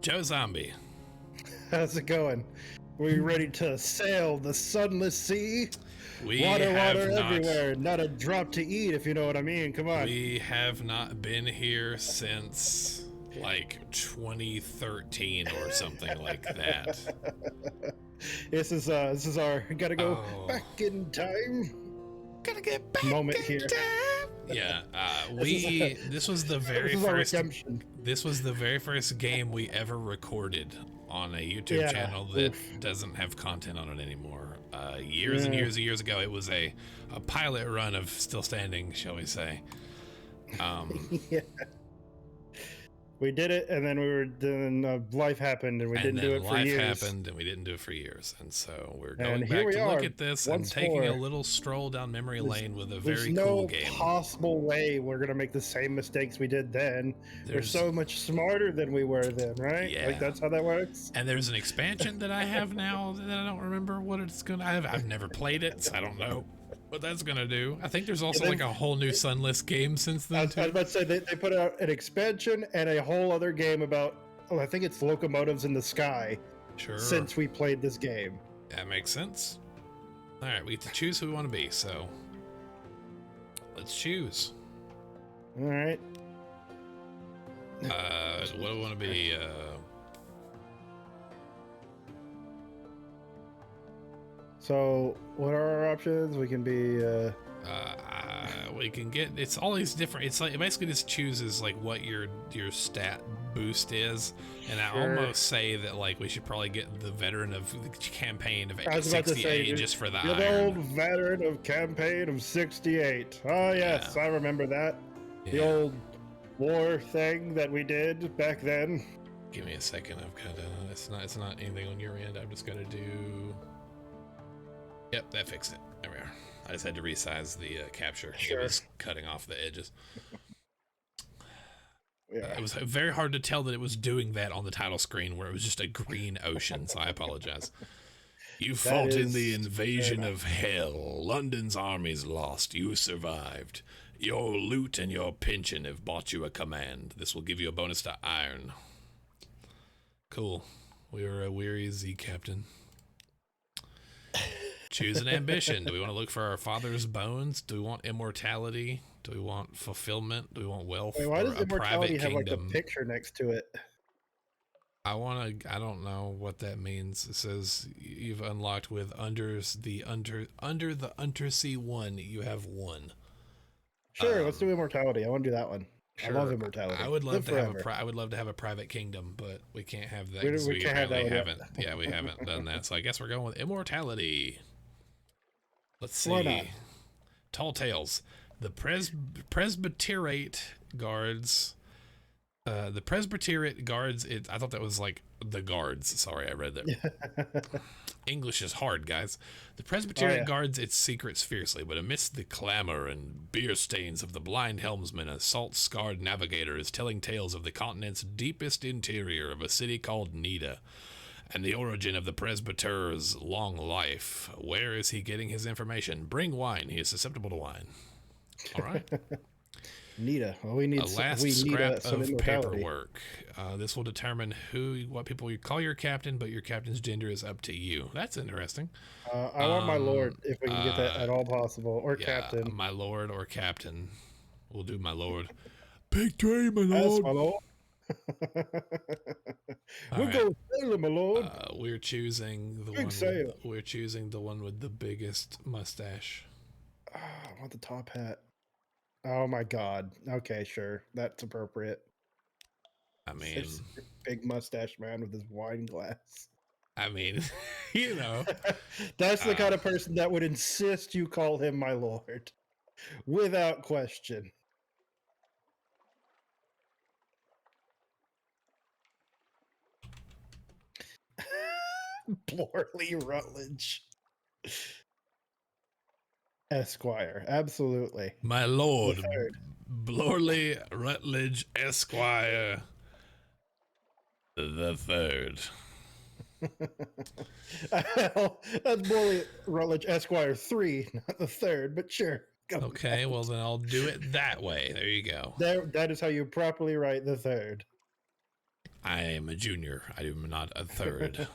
Joe Zombie. How's it going? We ready to sail the Sunless Sea? We Water have not, everywhere, not a drop to eat, if you know what I mean. Come on. We have not been here since like 2013 or something like that. This is our gotta go back in time. Gotta get back Moment in here. time. Yeah, this was the very first. This was the very first game we ever recorded on a YouTube channel that doesn't have content on it anymore. Years and years ago, it was a pilot run of Still Standing, shall we say. Yeah. We did it, and then life happened, and we didn't do it for years. Life happened, and we didn't do it for years. And so we're going back to look at this and taking a little stroll down memory lane with a very cool game. There's no possible way we're going to make the same mistakes we did then. We're so much smarter than we were then, right? Yeah. Like, that's how that works? And there's an expansion that I have now that I don't remember what it's going to have. I've never played it, so I don't know what that's gonna do. I think there's also like a whole new Sunless game since then. I was about to say they put out an expansion and a whole other game about I think it's locomotives in the sky. Sure. Since we played this game. That makes sense. All right, we get to choose who we want to be, so let's choose. All right. What do I want to be? So, what are our options? We can be, we can get, it's all these different, it's like, it basically just chooses like what your stat boost is. And I almost say that like we should probably get the veteran of the campaign of 68 just for the iron. The old veteran of campaign of 68. Oh yes, I remember that. Yeah. The old war thing that we did back then. Give me a second. I've got to, it's not anything on your end. I've just got to do. Yep, that fixed it. There we are. I just had to resize the capture. It was cutting off the edges. Yeah. It was very hard to tell that it was doing that on the title screen where it was just a green ocean, so I apologize. You fought in the invasion of hell. London's armies lost. You survived. Your loot and your pension have bought you a command. This will give you a bonus to iron. Cool. We are a weary Z captain. Choose an ambition. Do we want to look for our father's bones? Do we want immortality? Do we want fulfillment? Do we want wealth? Wait, why does immortality have like a picture next to it? I don't know what that means. It says you've unlocked with under the Undersea 1, you have 1. Sure, let's do immortality. I want to do that one. Sure. I love immortality. I would love to have a private kingdom, but we can't have that because we haven't. Yeah, we haven't done that. So I guess we're going with immortality. Let's see. Tall Tales. The Presbyteriate guards. The Presbyteriate guards. I thought that was like the guards. Sorry, I read that. English is hard, guys. The Presbyterian guards its secrets fiercely, but amidst the clamor and beer stains of the blind helmsman, a salt-scarred navigator is telling tales of the continent's deepest interior of a city called Nida, and the origin of the presbyter's long life. Where is he getting his information? Bring wine. He is susceptible to wine. All right. Nida. Well, we need a last scrap of paperwork. This will determine what people you call your captain, but your captain's gender is up to you. That's interesting. I want my lord, if we can get that at all possible, or captain. My lord or captain. We'll do my lord. Big tree, my lord. My lord. We'll go sailor, my lord. We're choosing the one with the biggest mustache. I want the top hat. Oh my god. Okay, sure. That's appropriate. I mean, big mustache man with his wine glass. I mean, you know. That's the kind of person that would insist you call him my lord. Without question. Blorley Rutledge. Esquire, absolutely. My lord, Blorley Rutledge Esquire the Third. Well, that's Blorley Rutledge Esquire 3, not the 3rd, but sure. Okay, well then I'll do it that way. There you go. That is how you properly write the 3rd. I am a junior. I am not a third.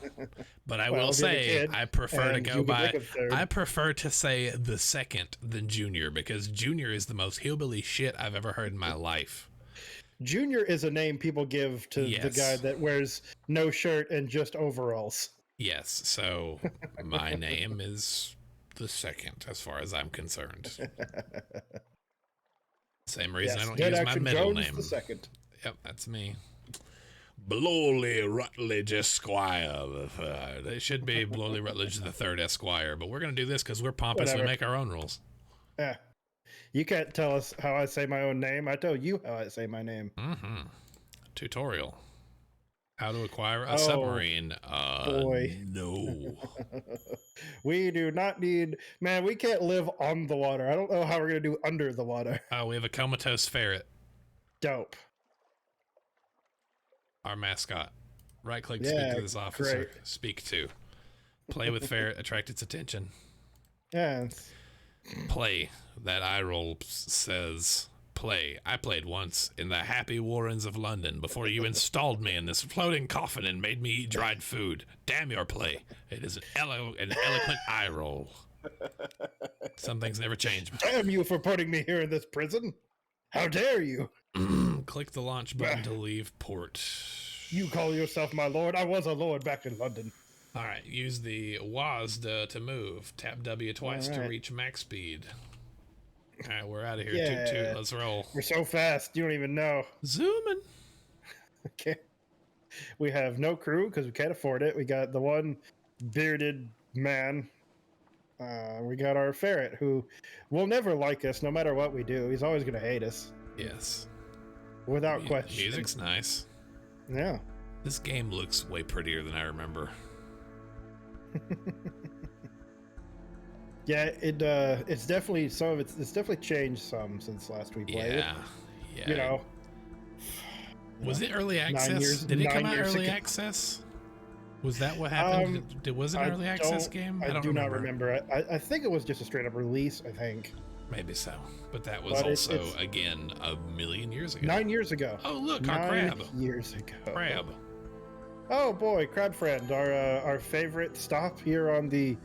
But I will say I prefer to go by. I prefer to say the second than junior, because junior is the most hillbilly shit I've ever heard in my life. Junior is a name people give to the guy that wears no shirt and just overalls. Yes, so my name is the second as far as I'm concerned. Same reason I don't use my middle name. The second. Yep, that's me. Blowly Rutledge Esquire. It should be Blowly Rutledge the Third Esquire, but we're going to do this because we're pompous and we make our own rules. Yeah. You can't tell us how I say my own name. I tell you how I say my name. Mm-hmm. Tutorial. How to acquire a submarine. Boy. No. We do not need... Man, we can't live on the water. I don't know how we're going to do under the water. Oh, we have a comatose ferret. Dope. Our mascot. Right-click to speak to this officer. Great. Speak to. Play with ferret. Attract its attention. Yeah. Play. That eye roll says... Play. I played once in the happy warrens of London before you installed me in this floating coffin and made me eat dried food. Damn your play. It is an eloquent eye roll. Some things never change. Damn you for putting me here in this prison. How dare you? Click the launch button to leave port. You call yourself my lord? I was a lord back in London. All right. Use the WASD to move. Tap W twice to reach max speed. All right, we're out of here. Yeah. Toot, let's roll. We're so fast, you don't even know. Zooming. Okay. We have no crew because we can't afford it. We got the one bearded man. We got our ferret who will never like us no matter what we do. He's always going to hate us. Yes. Without question. Music's nice. Yeah. This game looks way prettier than I remember. Yeah, it's definitely some of it's definitely changed some since last we played. Yeah. You know. Was it early access? Did it come out early access? Was that what happened? Was it an early access game? I do not remember. I think it was just a straight up release, I think. Maybe so. But that was also, again, a million years ago. 9 years ago. Oh, look, our crab. 9 years ago. Crab. Oh, boy, Crab Friend, our favorite stop here on the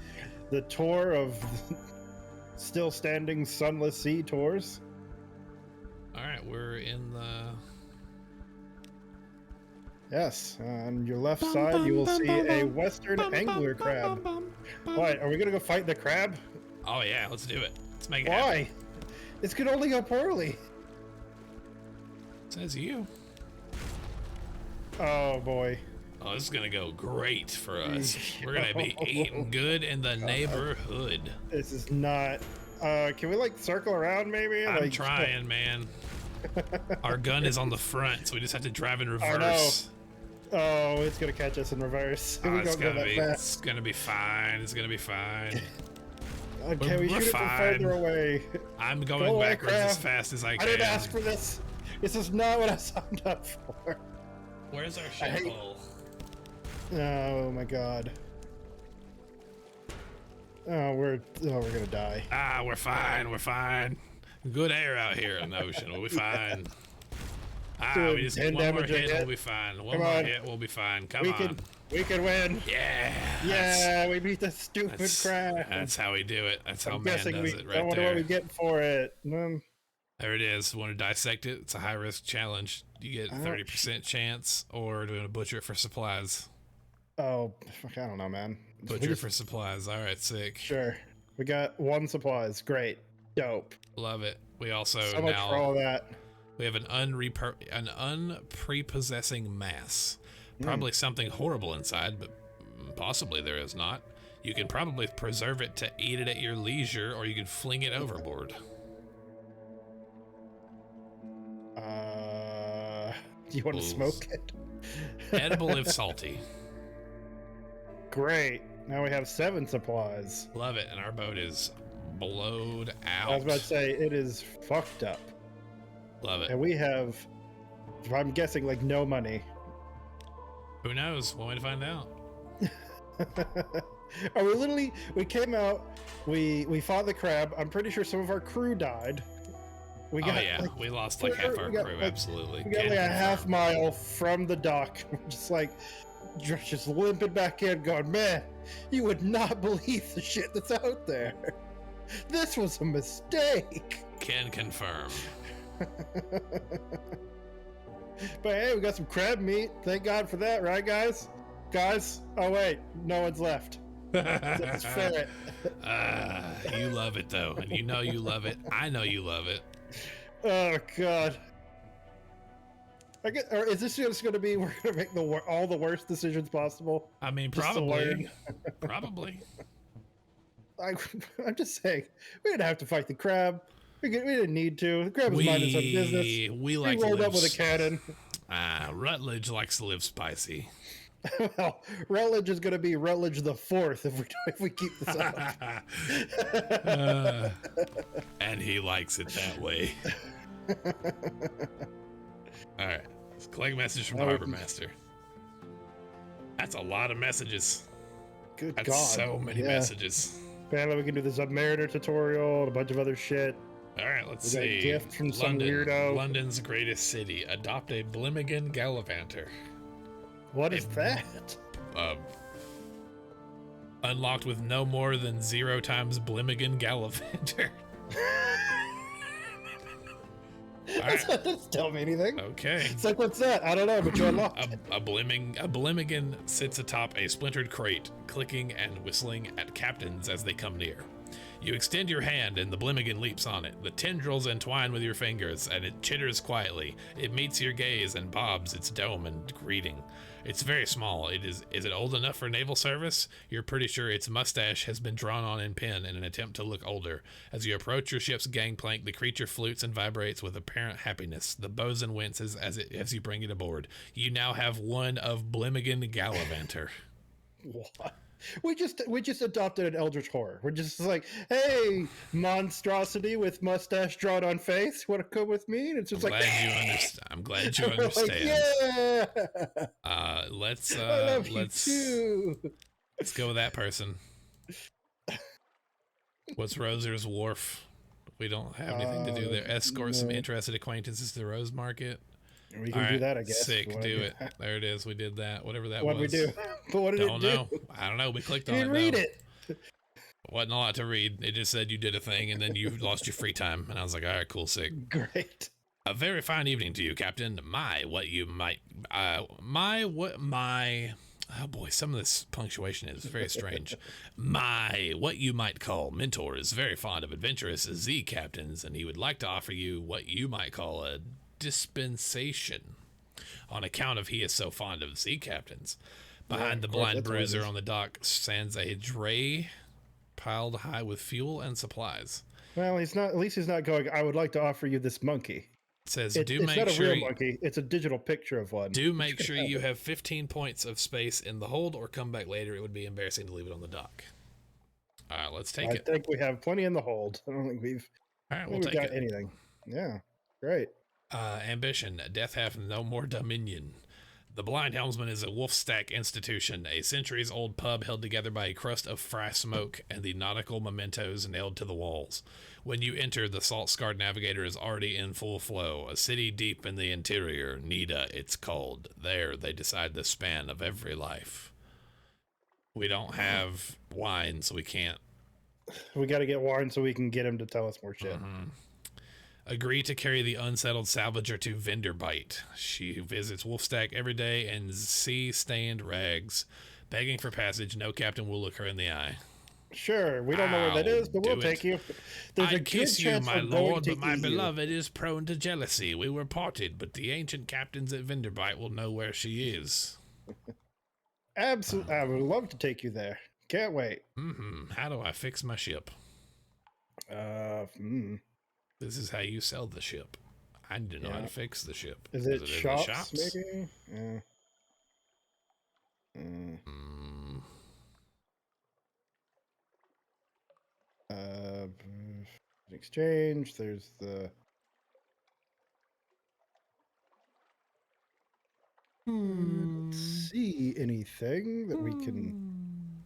tour of still standing Sunless Sea tours. All right, we're in the... Yes, on your left side, you will see a Western angler crab. What, are we going to go fight the crab? Oh, yeah, let's do it. Let's make it happen. Why? This could only go poorly. Says you. Oh, boy. Oh, this is going to go great for us. We're going to be eating good in the neighborhood. This is not... can we, like, circle around, maybe? I'm trying, man. Our gun is on the front, so we just have to drive in reverse. Oh, it's going to catch us in reverse. It's going to be fine. It's going to be fine. Okay, we shoot it from further away. I'm going backwards as fast as I can. I didn't ask for this. This is not what I signed up for. Where's our ship hole? Oh my god. Oh, we're gonna die. We're fine. We're fine. Good air out here in the ocean. We'll be fine. We just need one more hit. We'll be fine. One more hit. We'll be fine. Come on. We can win. Yeah. Yeah, we beat the stupid crab. That's how we do it. That's how man does it right there. I wonder what we get for it. There it is. Want to dissect it? It's a high-risk challenge. You get 30% chance, or do you want to butcher it for supplies? Oh, fuck, I don't know, man. Butcher for supplies. All right, sick. Sure. We got 1 supplies. Great. Dope. Love it. We also so much for all that. We have an unprepossessing mass. Probably something horrible inside, but possibly there is not. You can probably preserve it to eat it at your leisure, or you can fling it overboard. Do you want to smoke it? Edible if salty. Great. Now we have 7 supplies. Love it. And our boat is blowed out. I was about to say, it is fucked up. Love it. And we have, I'm guessing, like, no money. Who knows? One way to find out. We came out, we fought the crab. I'm pretty sure some of our crew died. We got, we lost like half our crew. Absolutely, we got like a half mile from the dock. Just like, just limping back in, going, man, you would not believe the shit that's out there. This was a mistake. Can confirm. But hey, we got some crab meat. Thank God for that, right, guys? Guys? Oh wait, no one's left. It's ferret. You love it though, and you know you love it. I know you love it. Oh God. Or is this just going to be we're going to make all the worst decisions possible? I mean, probably. Probably. I'm just saying, we didn't have to fight the crab. We didn't need to. The crab was minding his own business. We like rolled up with a cannon. Rutledge likes to live spicy. Well, Rutledge is going to be Rutledge the Fourth if we keep this up. And he likes it that way. All right, let's collect a message from the Harbor Master. That's a lot of messages. Good That's God. So many messages. Apparently we can do the Submariner tutorial and a bunch of other shit. All right, let's see. A gift from some weirdo. London's greatest city. Adopt a Blimmigan Gallivanter. What is that? Unlocked with no more than 0 times Blimmigan Gallivanter. That doesn't tell me anything. Okay. It's like, what's that? I don't know, but you unlocked a Blimmigan sits atop a splintered crate, clicking and whistling at captains as they come near. You extend your hand and the Blimmigan leaps on it. The tendrils entwine with your fingers and it chitters quietly. It meets your gaze and bobs its dome in greeting. It's very small. Is it old enough for naval service? You're pretty sure its mustache has been drawn on in pen in an attempt to look older. As you approach your ship's gangplank, the creature flutes and vibrates with apparent happiness. The bosun winces as you bring it aboard. You now have one of Blimmigan Gallivanter. What? We just adopted an eldritch horror. We're just like, hey, monstrosity with mustache drawn on face, want to come with me? And it's just I'm glad you understand. Like, yeah. Let's go with that person. What's Roser's Wharf? We don't have anything to do there. Escort some interested acquaintances to the Rose Market. We can do that, I guess. Sick, do it. There it is. We did that. Whatever that was. What did we do? But what did it do? I don't know. We clicked on it. You didn't read it. Wasn't a lot to read. It just said you did a thing and then you lost your free time. And I was like, all right, cool, sick. Great. A very fine evening to you, Captain. Oh boy, some of this punctuation is very strange. What you might call mentor is very fond of adventurous Z captains, and he would like to offer you what you might call a dispensation on account of he is so fond of sea captains. Behind the blind bruiser on the dock stands a dray piled high with fuel and supplies. Well, at least he's not going, I would like to offer you this monkey. It says, it's not a real monkey, it's a digital picture of one. Do make sure you have 15 points of space in the hold or come back later. It would be embarrassing to leave it on the dock. All right, let's take it. I think we have plenty in the hold. I don't think we've got anything. Yeah, great. Ambition. Death hath no more dominion. The Blind Helmsman is a wolf stack institution, a centuries-old pub held together by a crust of fry smoke and the nautical mementos nailed to the walls. When you enter, the salt-scarred navigator is already in full flow. A city deep in the interior, Nida, it's called. There, they decide the span of every life. We don't have wine, so we can't. We got to get wine so we can get him to tell us more shit. Mm-hmm. Agree to carry the unsettled salvager to Venderbite. She visits Wolfstack every day in sea-stained rags. Begging for passage, no captain will look her in the eye. Sure, we don't know where that is, but we'll take you. I kiss you, my lord, but my beloved is prone to jealousy. We were parted, but the ancient captains at Venderbite will know where she is. Absolutely, I would love to take you there. Can't wait. How do I fix my ship? This is how you sell the ship. I need to know how to fix the ship. Is it shops, maybe? Yeah. Exchange. There's the. Let's see anything that we can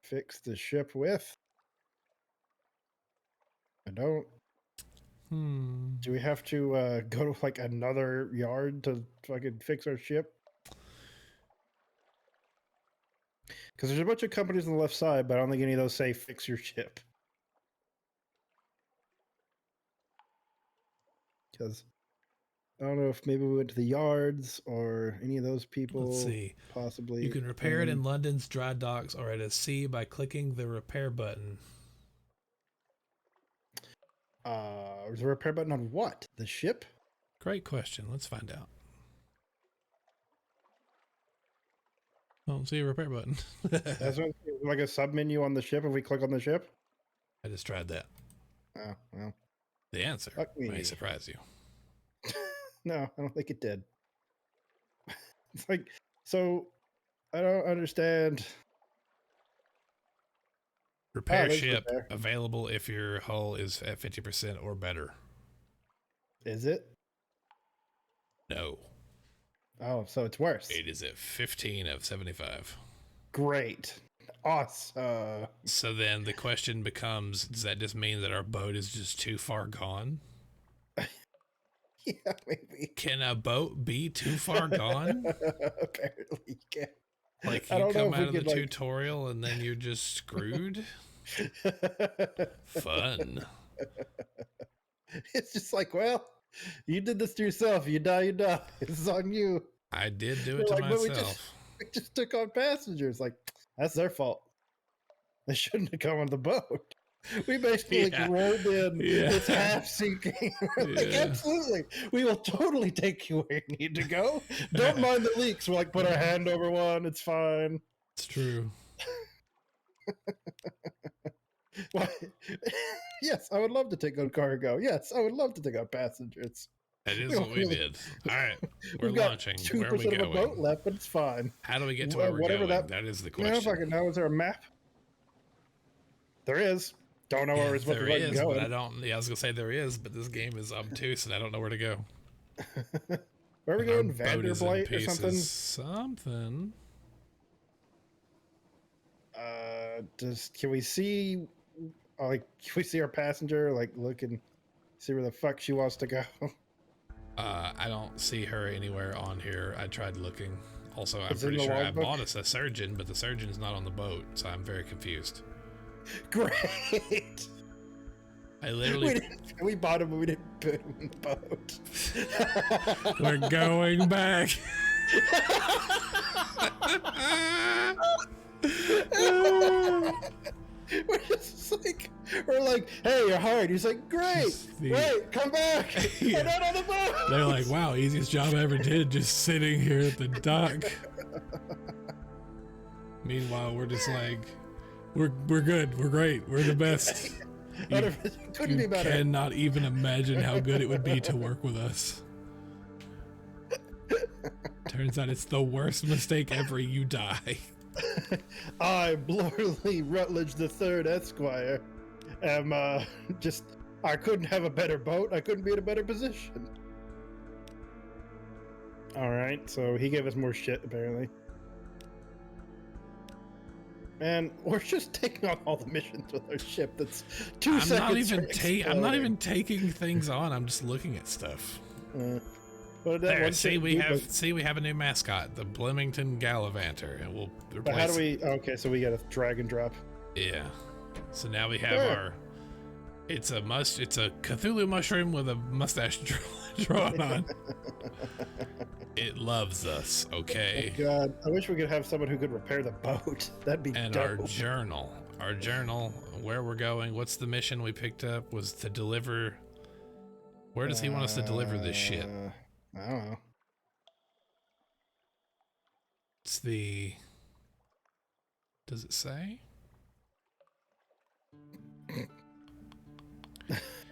fix the ship with. I don't. Do we have to go to like another yard to fucking fix our ship? Because there's a bunch of companies on the left side, but I don't think any of those say fix your ship. Because I don't know if maybe we went to the yards or any of those people. Let's see. Possibly. You can repair it in London's dry docks or at a sea by clicking the repair button. There's a repair button on what? The ship? Great question. Let's find out. I don't see a repair button. That's what, like a sub menu on the ship if we click on the ship? I just tried that. Oh, well. The answer may surprise you. No, I don't think it did. It's like, so I don't understand. Repair ship available if your hull is at 50% or better. Is it? No. Oh, so it's worse. It is at 15 of 75. Great. Awesome. So then the question becomes, does that just mean that our boat is just too far gone? Yeah, maybe. Can a boat be too far gone? Apparently you can. Like you come out of the tutorial and then you're just screwed? Fun. It's just like, well, you did this to yourself. You die, you die. It's on you. I did do it to myself. We just took on passengers. Like, that's their fault. They shouldn't have come on the boat. We basically rolled in. It's half sinking. Like, absolutely. We will totally take you where you need to go. Don't mind the leaks. We'll like put our hand over one. It's fine. It's true. Yes, I would love to take on cargo. Yes, I would love to take on passengers. That is what we did. All right, we're launching. Where are we going? Of a boat left, but it's fine. How do we get to where we're going? That is the question. I don't fucking know. Is there a map? There is. Don't know where we're supposed to go. But I don't. Yeah, I was gonna say there is, but this game is obtuse, and I don't know where to go. Where are we going? Vanderblight or something? Something. Can we see? Like, can we see our passenger? Like, look and see where the fuck she wants to go. I don't see her anywhere on here. I tried looking. Also, I'm pretty sure I bought us a surgeon, but the surgeon's not on the boat, so I'm very confused. Great. I literally we bought him, but we didn't put him in the boat. We're going back. We're like, hey, you're hard. He's like, great. Wait, come back. We're not on the boat. They're like, wow, easiest job I ever did, just sitting here at the dock. Meanwhile, we're just like, we're good. We're great. We're the best. Couldn't be better. You cannot even imagine how good it would be to work with us. Turns out it's the worst mistake ever. You die. I, Blorley Rutledge III, Esquire, am I couldn't have a better boat. I couldn't be in a better position. All right, so he gave us more shit apparently. And we're just taking on all the missions with our ship. That's 2 seconds. I'm not even taking things on. I'm just looking at stuff. There, we have a new mascot, the Bloomington Gallivanter, and we'll replace. But how do we? Okay, so we got a drag and drop. Yeah. So now we have our. It's a Cthulhu mushroom with a mustache drawn on. It loves us, okay? Oh God, I wish we could have someone who could repair the boat. That'd be and dope. Our journal, where we're going, what's the mission we picked up, was to deliver. Where does he want us to deliver this shit? I don't know. It's the. Does it say?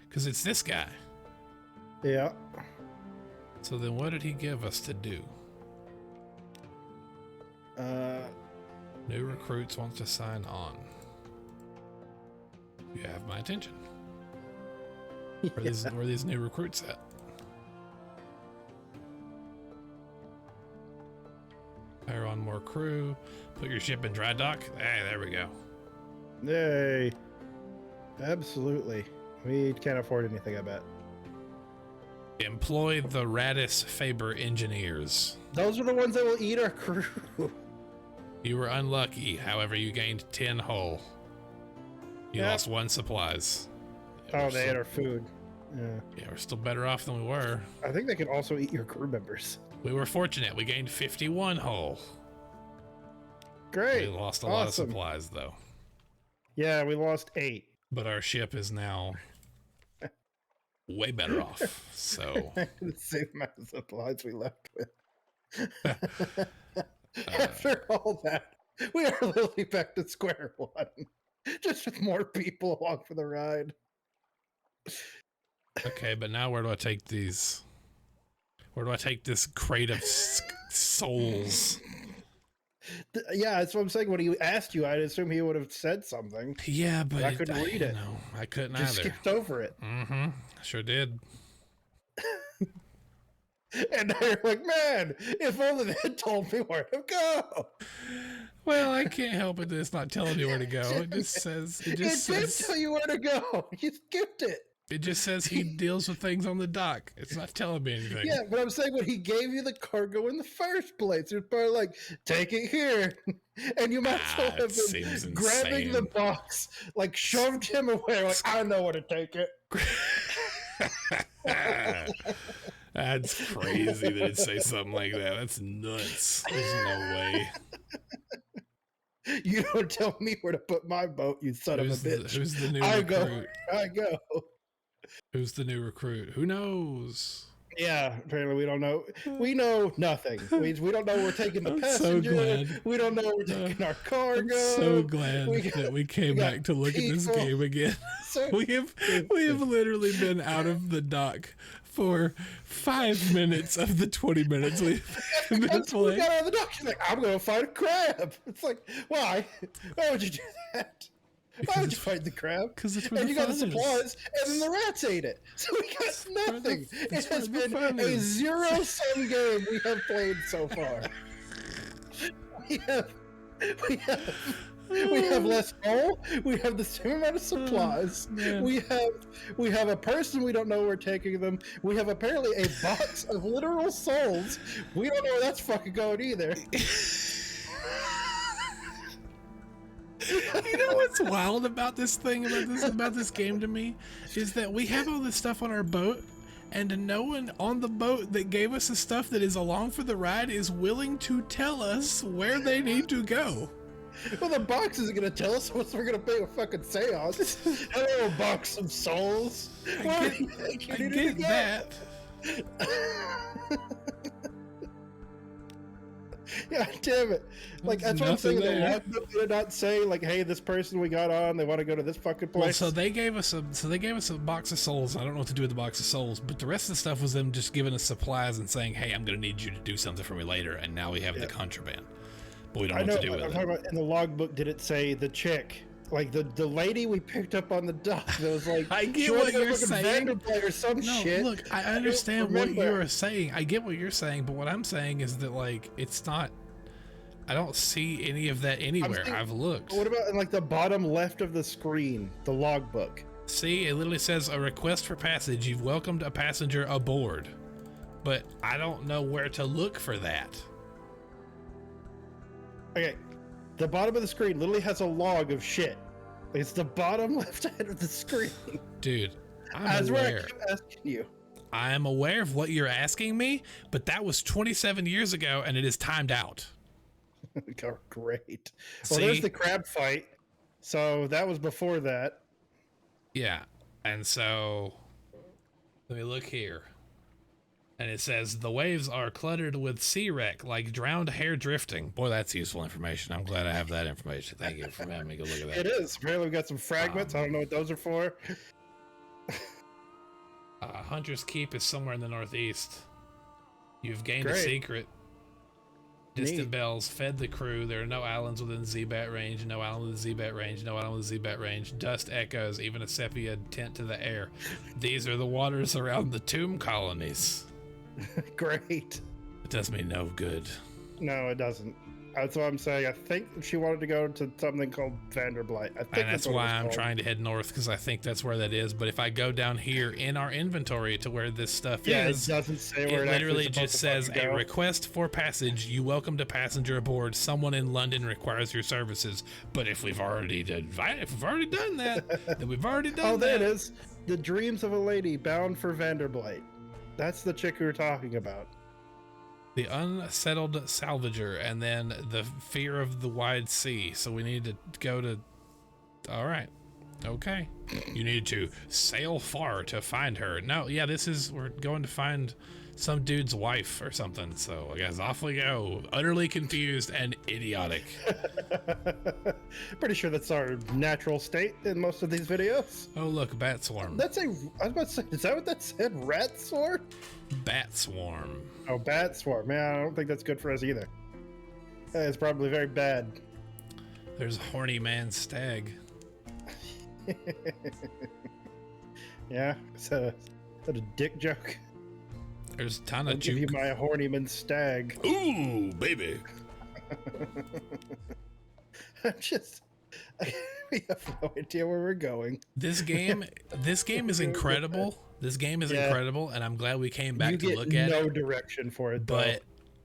Because it's this guy. Yeah. So then what did he give us to do? New recruits wants to sign on. You have my attention. Where are these new recruits at? Hire on more crew. Put your ship in dry dock. Hey, there we go. Yay. Absolutely. We can't afford anything, I bet. Employ the Radis Faber engineers. Those are the ones that will eat our crew. You were unlucky. However, you gained 10 hull. You lost 1 supplies. Oh, they ate our food. Yeah, we're still better off than we were. I think they can also eat your crew members. We were fortunate. We gained 51 hull. Great. We lost a lot of supplies, though. Yeah, we lost 8. But our ship is now way better off. So the same amount of supplies we left with. After all that, we are literally back to square one. Just with more people along for the ride. Okay, but now where do I take these? Where do I take this crate of souls? Yeah, that's what I'm saying. When he asked you, I'd assume he would have said something. Yeah, but I couldn't read it. No, I couldn't Just either. skipped over it. Mm-hmm. Sure did. And they're like, man, if only they had told me where to go. Well, I can't help it that it's not telling me where to go. It just says... It did tell you where to go. You skipped it. It just says he deals with things on the dock. It's not telling me anything. Yeah, but I'm saying when he gave you the cargo in the first place, it was probably like, take it here. And you might as well have been grabbing the box, like shoved him away, like, I know where to take it. That's crazy that it'd say something like that. That's nuts. There's no way. You don't tell me where to put my boat, you son of a bitch. Who's the new recruit? I go. Who's the new recruit? Who knows? Yeah, apparently we don't know. We know nothing. We don't know we're taking the passenger. So we don't know we're taking our cargo. I'm so glad that we came back to look at this game again. We have literally been out of the dock for 5 minutes of the 20 minutes we've been playing. We got out of the dock. She's like, I'm going to fight a crab. It's like, why? Why would you do that? Why would you fight the crab? Because it's and you got the supplies, and then the rats ate it. So we got nothing. It has been a zero-sum game we have played so far. We have less coal. We have the same amount of supplies. We have a person we don't know where we're taking them. We have apparently a box of literal souls. We don't know where that's fucking going either. You know what's wild about this thing, about this game to me, is that we have all this stuff on our boat, and no one on the boat that gave us the stuff that is along for the ride is willing to tell us where they need to go. Well, the box isn't going to tell us unless we're going to pay a fucking seance. Hello, box of souls. I get that. Yeah, damn it. Like, that's what I'm saying. The logbook did not say, like, hey, this person we got on, they want to go to this fucking place. Well, so they gave us a box of souls. I don't know what to do with the box of souls, but the rest of the stuff was them just giving us supplies and saying, hey, I'm going to need you to do something for me later, and now we have the contraband. But we don't know what to do with it. Talking about, in the logbook, did it say the chick? Like the lady we picked up on the dock that was like, I get what you're saying. Or some shit. Look, I understand what you're saying. I get what you're saying, but what I'm saying is that, like, it's not. I don't see any of that anywhere. I've looked. What about in like the bottom left of the screen, the logbook? See, it literally says a request for passage. You've welcomed a passenger aboard, but I don't know where to look for that. Okay. The bottom of the screen literally has a log of shit. It's the bottom left side of the screen. Dude, That's where I keep asking you. I am aware of what you're asking me, but that was 27 years ago, and it is timed out. Great. Well, there's the crab fight. So that was before that. Yeah. And so, let me look here. And it says, the waves are cluttered with sea wreck, like drowned hair drifting. Boy, that's useful information. I'm glad I have that information. Thank you for having me go look at that. It is. Apparently we've got some fragments. I don't know what those are for. Hunter's Keep is somewhere in the northeast. You've gained a secret. Distant bells fed the crew. There are no islands within Z-Bat range. No island within Z-Bat range. No island within Z-Bat range. Dust echoes, even a sepia tint to the air. These are the waters around the tomb colonies. Great. It does me no good. No, it doesn't. That's what I'm saying. I think she wanted to go to something called Vanderblight. I think and that's why I'm trying to head north, because I think that's where that is. But if I go down here in our inventory to where this stuff is, it doesn't say where it literally just says a request for passage. You welcome to passenger aboard. Someone in London requires your services. But if we've already done that, then we've already done that. Oh, there it is. The dreams of a lady bound for Vanderblight. That's the chick we were talking about. The unsettled salvager, and then the fear of the wide sea. So we need to go to... All right. Okay. You need to sail far to find her. No, yeah, we're going to find some dude's wife or something. So I guess off we go. Utterly confused and idiotic. Pretty sure that's our natural state in most of these videos. Oh, look, bat swarm. I was about to say, is that what that said? Rat swarm? Bat swarm. Oh, bat swarm. Man, I don't think that's good for us either. It's probably very bad. There's a horny man stag. Yeah, is that a dick joke? There's a ton of juke. I'll give you my horny man stag. Ooh, baby. We have no idea where we're going. This game is incredible. This game is incredible, and I'm glad we came back to look at it. No direction for it, but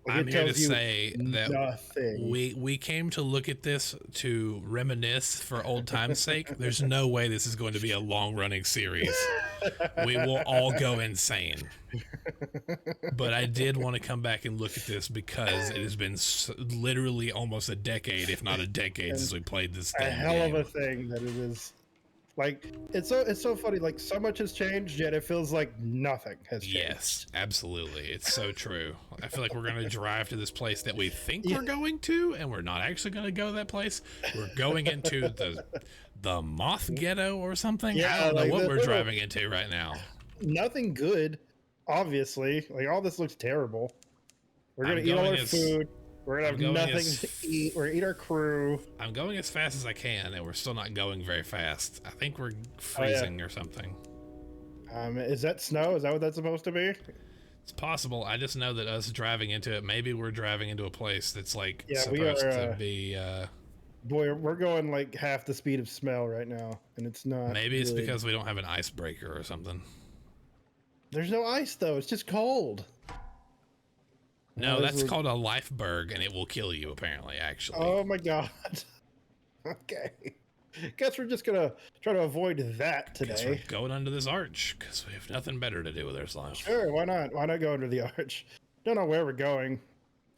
I'm here to say that we came to look at this to reminisce for old time's sake. There's no way this is going to be a long-running series. We will all go insane. But I did want to come back and look at this because it has been literally almost a decade, if not a decade, since we played this thing. A hell of a thing that it is. Like, it's so funny. Like, so much has changed, yet it feels like nothing has changed. Yes, absolutely. It's so true. I feel like we're going to drive to this place that we think we're going to, and we're not actually going to go to that place. We're going into the Moth Ghetto or something. Yeah, I don't know what we're driving into right now. Nothing good, obviously. Like, all this looks terrible. We're going to eat all our food. We're going to have nothing to eat. We're going to eat our crew. I'm going as fast as I can, and we're still not going very fast. I think we're freezing or something. Is that snow? Is that what that's supposed to be? It's possible. I just know that us driving into it, maybe we're driving into a place that's like supposed to be... Boy, we're going like half the speed of smell right now, and it's not. Maybe it's because we don't have an icebreaker or something. There's no ice, though. It's just cold. No, that's called a lifeberg, and it will kill you, apparently, actually. Oh, my God. Okay. Guess we're just going to try to avoid that today. Guess we're going under this arch, because we have nothing better to do with our lives. Sure, why not? Why not go under the arch? Don't know where we're going.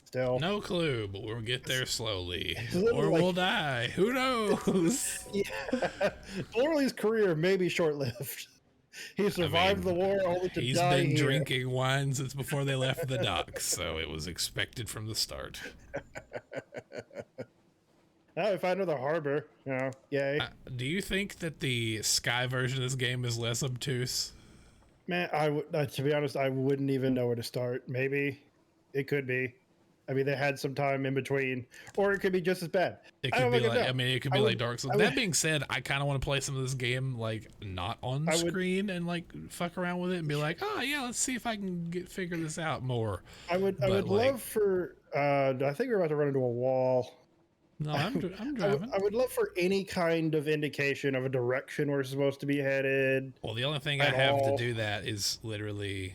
Still. No clue, but we'll get there slowly. Or we'll die. Who knows? Yeah. Literally's career may be short-lived. He survived the war only to die. He's been drinking wine since before they left the docks, so it was expected from the start. Now we find another harbor. Yay. Do you think that the Sky version of this game is less obtuse? Man, to be honest, I wouldn't even know where to start. Maybe. It could be. I mean, they had some time in between, or it could be just as bad. It could be like, it could be like Dark Souls. That being said, I kind of want to play some of this game like not on screen and like fuck around with it and be like, oh yeah, let's see if I can figure this out more. I would love for. I think we're about to run into a wall. No, I'm driving. I would love for any kind of indication of a direction we're supposed to be headed. Well, the only thing I have to do that is literally.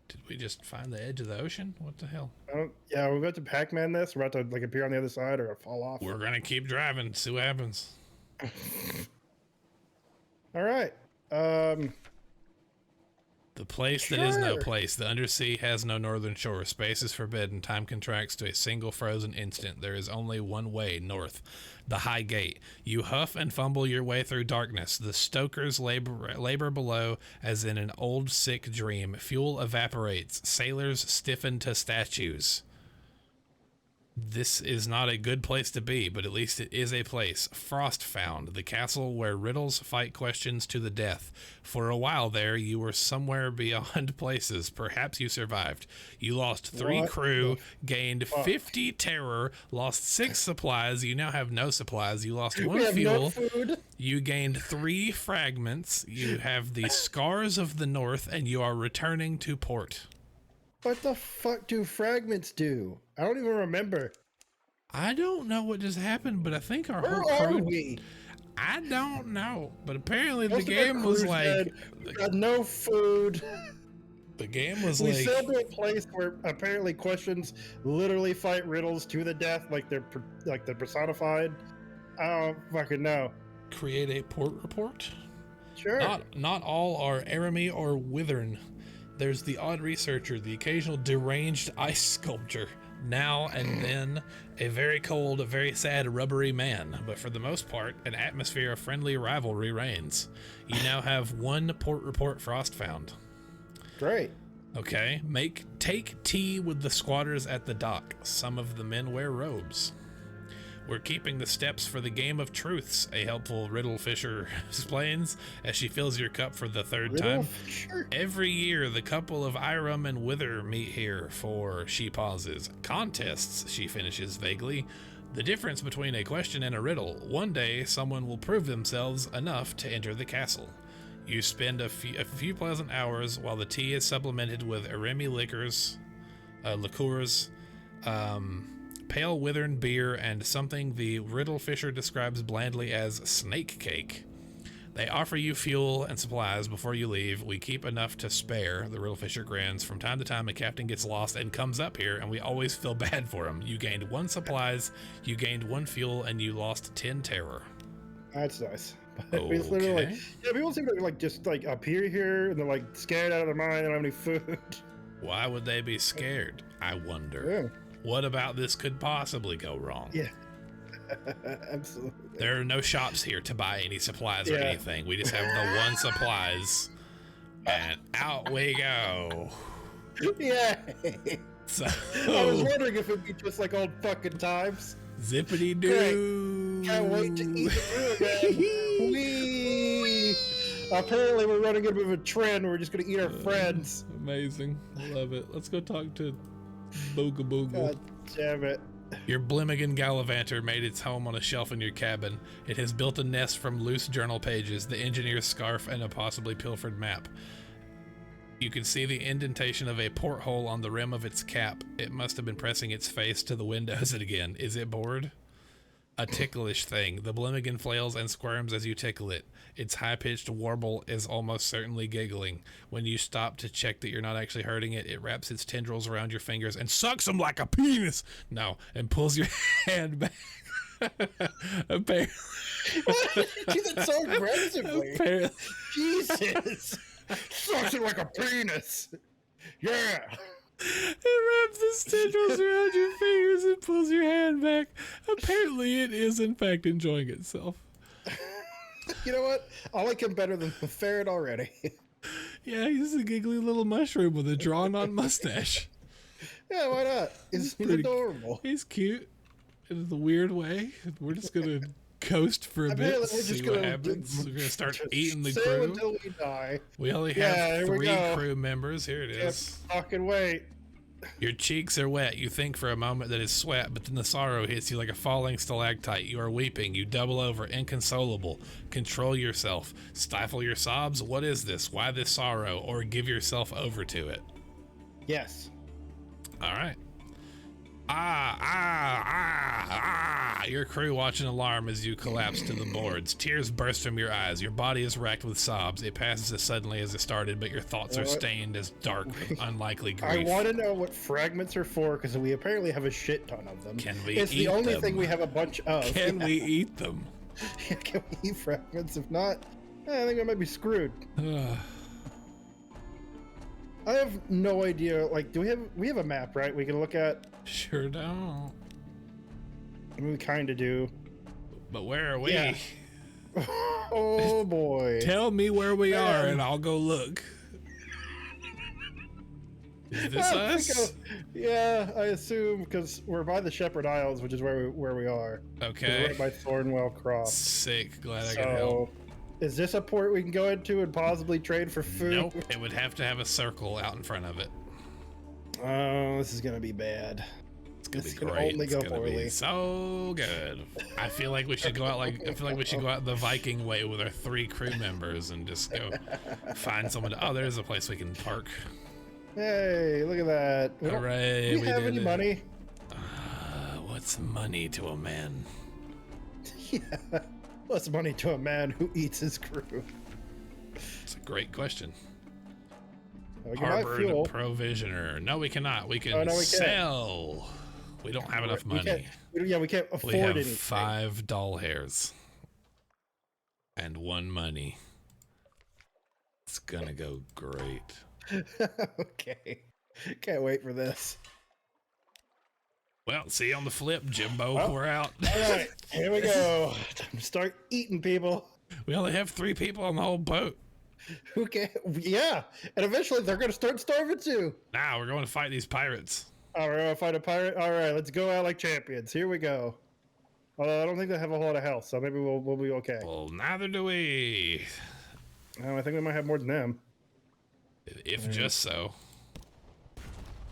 Did we just find the edge of the ocean? What the hell? Yeah, we're about to Pac-Man this. We're about to like appear on the other side or fall off. We're gonna keep driving, see what happens. All right. The place that is no place. The undersea has no northern shore. Space is forbidden. Time contracts to a single frozen instant. There is only one way, north. The High Gate. You huff and fumble your way through darkness. The stokers labor below as in an old sick dream. Fuel evaporates. Sailors stiffen to statues. This is not a good place to be, but at least it is a place. Frost found, the castle where riddles fight questions to the death. For a while there, you were somewhere beyond places. Perhaps you survived. You lost 3 crew, gained 50 terror, lost 6 supplies. You now have no supplies. You lost 1 fuel. No you gained 3 fragments. You have the scars of the north, and you are returning to port. What the fuck do fragments do? I don't even remember. I don't know what just happened, but I think our Where whole crew... are we? I don't know, but apparently the game was like... We got no food. The game was we like... We sailed to a place where apparently questions literally fight riddles to the death, like they're personified. I don't fucking know. Create a port report? Sure. Not all are Arami or Withern. There's the odd researcher, the occasional deranged ice sculptor. Now and then, a very cold, very sad, rubbery man. But for the most part, an atmosphere of friendly rivalry reigns. You now have one port report frost found. Great. Okay. Take tea with the squatters at the dock. Some of the men wear robes. We're keeping the steps for the game of truths, a helpful riddle fisher explains as she fills your cup for the third time. Fisher? Every year, the couple of Iram and Wither meet here for, she pauses, contests, she finishes vaguely. The difference between a question and a riddle. One day, someone will prove themselves enough to enter the castle. You spend a few pleasant hours while the tea is supplemented with Aremi liqueurs, pale withern beer, and something the riddle fisher describes blandly as snake cake. They offer you fuel and supplies before you leave. We keep enough to spare, the riddle fisher grins. From time to time, a captain gets lost and comes up here, and we always feel bad for him. You gained 1 supplies, you gained 1 fuel, and you lost 10 terror. That's nice. Okay. It's literally like, yeah, people seem to just appear here and they're like scared out of their mind. They don't have any food. Why would they be scared? I wonder. Yeah. What about this could possibly go wrong? Yeah. Absolutely. There are no shops here to buy any supplies or anything. We just have the 1 supplies, and out we go. Yeah. So I was wondering if it'd be just like old fucking times. Zippity doo. Can't wait to eat the food again. Whee! Apparently, we're running a bit of a trend. We're just gonna eat our friends. Amazing. Love it. Let's go talk to Booga Booga. God damn it. Your Blimmigan Gallivanter made its home on a shelf in your cabin. It has built a nest from loose journal pages, the engineer's scarf, and a possibly pilfered map. You can see the indentation of a porthole on the rim of its cap. It must have been pressing its face to the windows again. Is it bored? A ticklish thing. The Blimmigan flails and squirms as you tickle it. Its high-pitched warble is almost certainly giggling. When you stop to check that you're not actually hurting it, it wraps its tendrils around your fingers and sucks them like a penis. No, and pulls your hand back. Apparently. Why did you do that so aggressively? Apparently. Jesus. Sucks it like a penis. Yeah. It wraps its tendrils around your fingers and pulls your hand back. Apparently, it is, in fact, enjoying itself. You know what? I like him better than the ferret already. Yeah, he's a giggly little mushroom with a drawn-on mustache. Yeah, why not? He's adorable. He's cute in a weird way. We're just going to coast for a bit, see what happens. We're going to start eating the crew. Until we die. We only have 3 crew members. Here it is. Fucking wait. Your cheeks are wet. You think for a moment that it's sweat, but then the sorrow hits you like a falling stalactite. You are weeping. You double over, inconsolable. Control yourself. Stifle your sobs. What is this? Why this sorrow? Or give yourself over to it. Yes. All right. Your crew watch an alarm as you collapse to the boards. Tears burst from your eyes. Your body is racked with sobs. It passes as suddenly as it started, but your thoughts are stained as dark with unlikely grief. I want to know what fragments are for, because we apparently have a shit ton of them. Can we eat them? It's the only thing we have a bunch of. Can we eat them? Can we eat fragments? If not, I think I might be screwed. I have no idea. Like, we have a map, right? We can look at. Sure don't. We kind of do. But where are we? Yeah. Oh boy. Tell me where we are and I'll go look. Is this us? Yeah, I assume, because we're by the Shepherd Isles, which is where we are. Okay. We're right by Thornwell Cross. Sick. Glad I can help. Is this a port we can go into and possibly trade for food? Nope. It would have to have a circle out in front of it. Oh, this is gonna be bad. It's gonna be great. It's gonna be so good. I feel like we should go out the Viking way with our 3 crew members and just go find someone. Oh, there's a place we can park. Hey, look at that. Hooray, do we have any money? What's money to a man? Yeah. What's money to a man who eats his crew? It's a great question. Harbored provisioner. No, we cannot. We can sell. We don't have enough money. We can't afford anything. We have 5 doll hairs. And 1 money. It's gonna go great. Okay. Can't wait for this. Well, see you on the flip, Jimbo. Oh, we're out. All right, here we go. Time to start eating people. We only have 3 people on the whole boat. Okay, yeah, and eventually they're going to start starving too. Now we're going to fight these pirates. Oh, we're going to fight a pirate? All right, let's go out like champions. Here we go. Although I don't think they have a whole lot of health, so maybe we'll be okay. Well, neither do we. I think we might have more than them. If just so.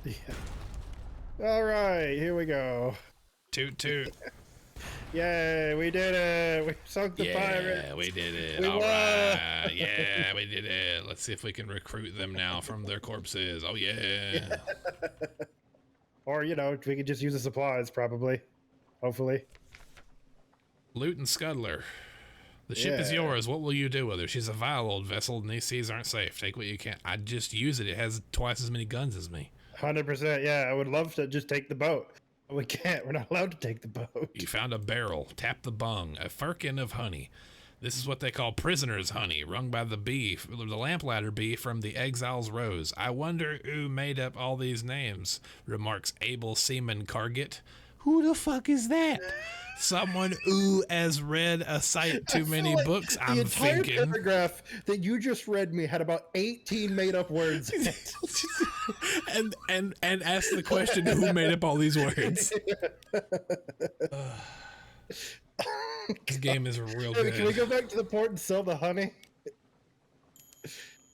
Yeah. All right, here we go. Toot toot. Yay, we did it. We sunk the pirate. Yeah, we did it. All right. Yeah, we did it. Let's see if we can recruit them now from their corpses. Oh, yeah. Or, we could just use the supplies, probably. Hopefully. Loot and Scuddler. The ship is yours. What will you do with her? She's a vile old vessel, and these seas aren't safe. Take what you can. I'd just use it. It has twice as many guns as me. 100%. Yeah, I would love to just take the boat. But we can't. We're not allowed to take the boat. You found a barrel. Tap the bung. A firkin of honey. This is what they call prisoner's honey, wrung by the bee, the lamplighter bee from the exile's rose. I wonder who made up all these names, remarks Abel Seaman Carget. Who the fuck is that? Someone who has read a sight too many books, I'm thinking. The entire paragraph that you just read me had about 18 made-up words in it. and ask the question, who made up all these words? This game is real good. Can we go back to the port and sell the honey?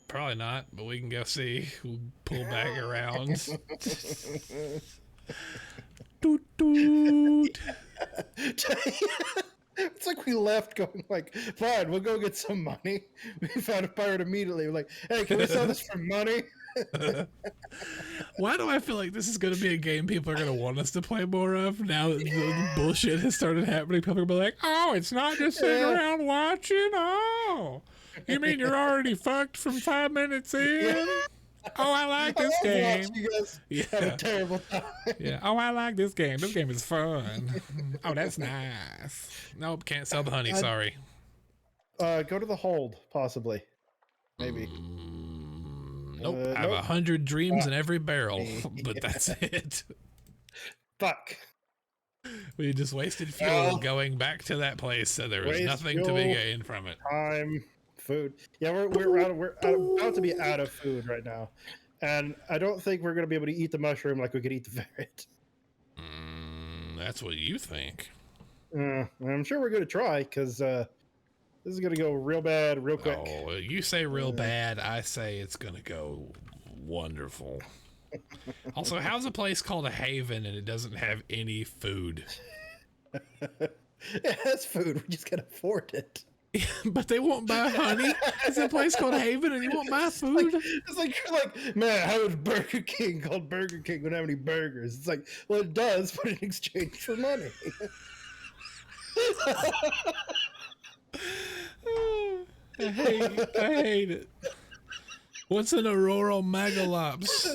Probably not, but we can go see. We'll pull back around. Doot, doot. It's like we left going like, fine, we'll go get some money. We found a pirate immediately. We're like, hey, can we sell this for money? Why do I feel like this is going to be a game people are going to want us to play more of now that the bullshit has started happening? People are going to be like, oh, it's not just sitting around watching. Oh, you mean you're already fucked from 5 minutes in? Yeah. Oh, I like this game. You guys have a terrible time. Yeah. Oh, I like this game. This game is fun. Oh, that's nice. Nope, can't sell the honey. Sorry. Go to the hold, possibly. Maybe. Nope. I have 100 dreams in every barrel, but that's it. Fuck. We just wasted fuel going back to that place, so there was nothing to be gained from it. Time. Food. Yeah, we're about to be out of food right now, and I don't think we're gonna be able to eat the mushroom like we could eat the ferret. That's what you think. I'm sure we're gonna try because this is gonna go real bad real quick. Oh, you say real bad. I say it's gonna go wonderful. Also, how's a place called a haven and it doesn't have any food? It has food. We just can't afford it. But they won't buy honey. It's a place called Haven, and you won't buy food. It's like you're like, man, how is Burger King called Burger King when have any burgers? It's like, well, it does, but in exchange for money. I hate it. What's an Aurora Megalops?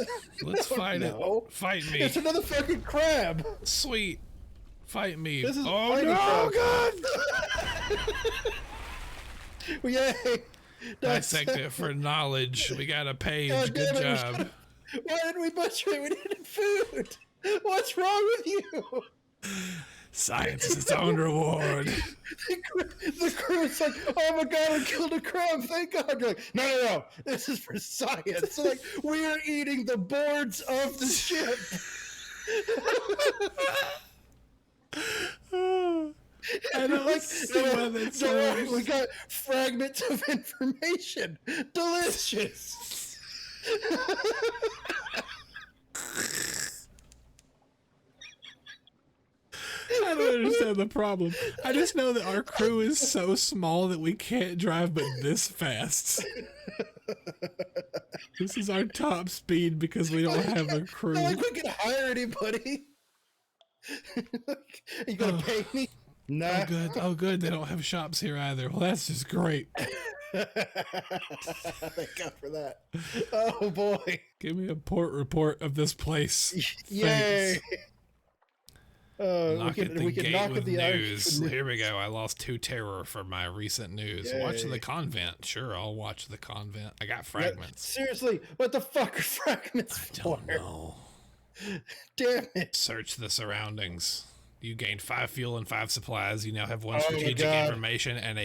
Let's fight it. Fight me. It's another fucking crab. Sweet. Fight me. This is oh no, God! Well, yay! Dissect it for knowledge. We got a page. Good job. Why did we butcher it? We needed food. What's wrong with you? Science is its own reward. The crew's like, oh my God, I killed a crab. Thank God. You're like, no. This is for science. So, like, we are eating the boards of the ship. I don't see why that's so. We got fragments of information. Delicious. I I don't understand the problem. I just know that our crew is so small that we can't drive but this fast. This is our top speed because we don't have a crew. Not like we can hire anybody. You gonna pay me? Nah. Oh good. Oh good. They don't have shops here either. Well, that's just great. Thank God for that. Oh boy. Give me a port report of this place. Yay. Knock at the gate with news. Here we go. I lost 2 terror for my recent news. Yay. Watch the convent. Sure, I'll watch the convent. I got fragments. Yeah, seriously, what the fuck are fragments for? I don't know. Damn it. Search the surroundings. You gained 5 fuel and 5 supplies. You now have 1 strategic information and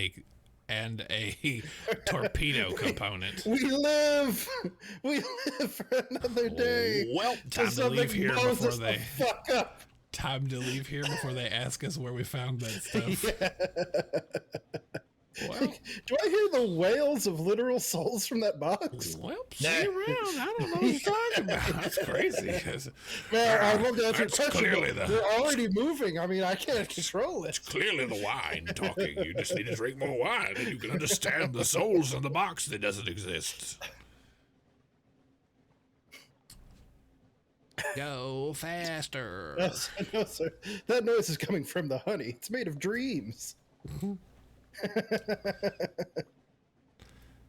a torpedo component. We live for another day. Well, time to leave here before they fuck up. Time to leave here before they ask us where we found that stuff. Yeah. Well, do I hear the wails of literal souls from that box? Well, see around. I don't know what you're talking about. That's crazy. Man, I love to answer your question. They're already moving. I mean, I can't control it. It's clearly the wine talking. You just need to drink more wine, and you can understand the souls in the box that doesn't exist. Go faster. No, sir. That noise is coming from the honey. It's made of dreams.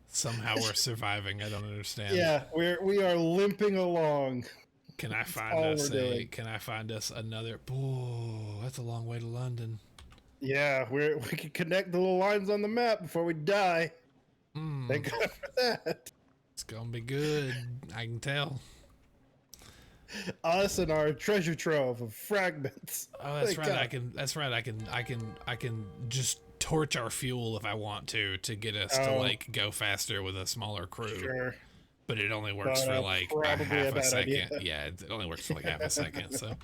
Somehow we're surviving. I don't understand. Yeah, we are limping along. Can I find us another? Oh, that's a long way to London. Yeah, we can connect the little lines on the map before we die. Thank God for that. It's gonna be good. I can tell. Us and our treasure trove of fragments. Oh, that's right. I can just torch our fuel if I want to get us to like go faster with a smaller crew. Sure. But it only works for like a half a second. Idea. Yeah, it only works for like half a second. So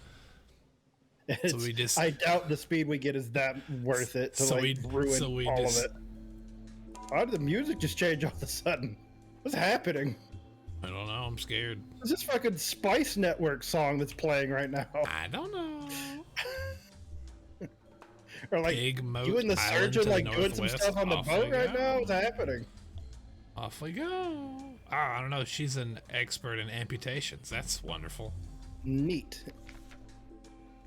we just. I doubt the speed we get is that worth it to ruin all of it. Why did the music just change all of a sudden? What's happening? I don't know. I'm scared. Is this fucking Spice Network song that's playing right now? I don't know. Or like you and the surgeon like doing some stuff on the boat right now? What's happening? Off we go. Oh, I don't know. She's an expert in amputations. That's wonderful. Neat.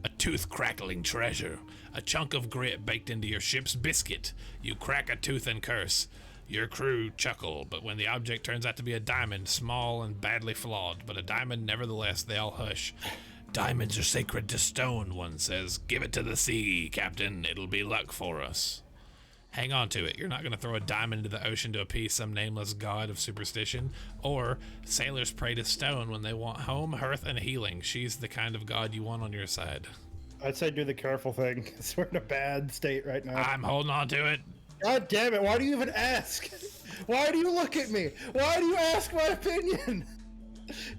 A tooth-crackling treasure. A chunk of grit baked into your ship's biscuit. You crack a tooth and curse. Your crew chuckle, but when the object turns out to be a diamond, small and badly flawed, but a diamond nevertheless, they all hush. Diamonds are sacred to stone, one says. Give it to the sea, Captain. It'll be luck for us. Hang on to it. You're not going to throw a diamond into the ocean to appease some nameless god of superstition. Or sailors pray to stone when they want home, hearth, and healing. She's the kind of god you want on your side. I'd say do the careful thing, because we're in a bad state right now. I'm holding on to it. God damn it, why do you even ask? Why do you look at me? Why do you ask my opinion?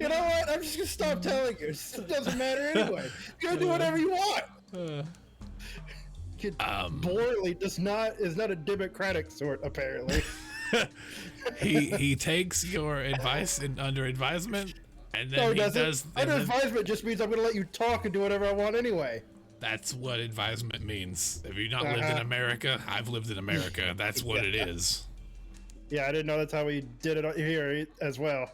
You know what? I'm just gonna stop telling you. It doesn't matter anyway. You're gonna do whatever you want. Borley is not a democratic sort, apparently. he takes your advice under advisement, and then under advisement just means I'm gonna let you talk and do whatever I want anyway. That's what advisement means. Have you not lived in America? I've lived in America. That's what it is. Yeah, I didn't know that's how we did it here as well.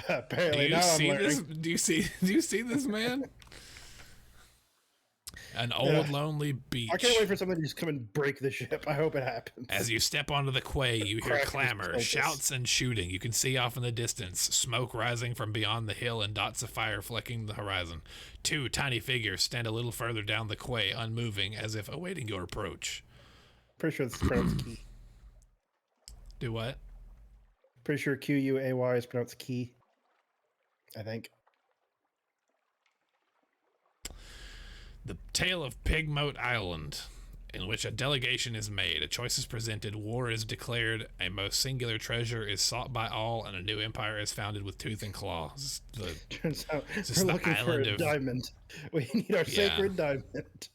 Apparently, now I'm learning. Do you see this man? An old lonely beach. I can't wait for somebody to just come and break the ship. I hope it happens. As you step onto the quay, you hear clamor, shouts, and shooting. You can see off in the distance, smoke rising from beyond the hill and dots of fire flecking the horizon. 2 tiny figures stand a little further down the quay, unmoving, as if awaiting your approach. Pretty sure it's pronounced key. Do what? Pretty sure Quay is pronounced key. I think. The tale of Pigmote Island, in which a delegation is made, a choice is presented, war is declared, a most singular treasure is sought by all, and a new empire is founded with tooth and claw. Turns out we're looking for a diamond. We need our sacred diamond.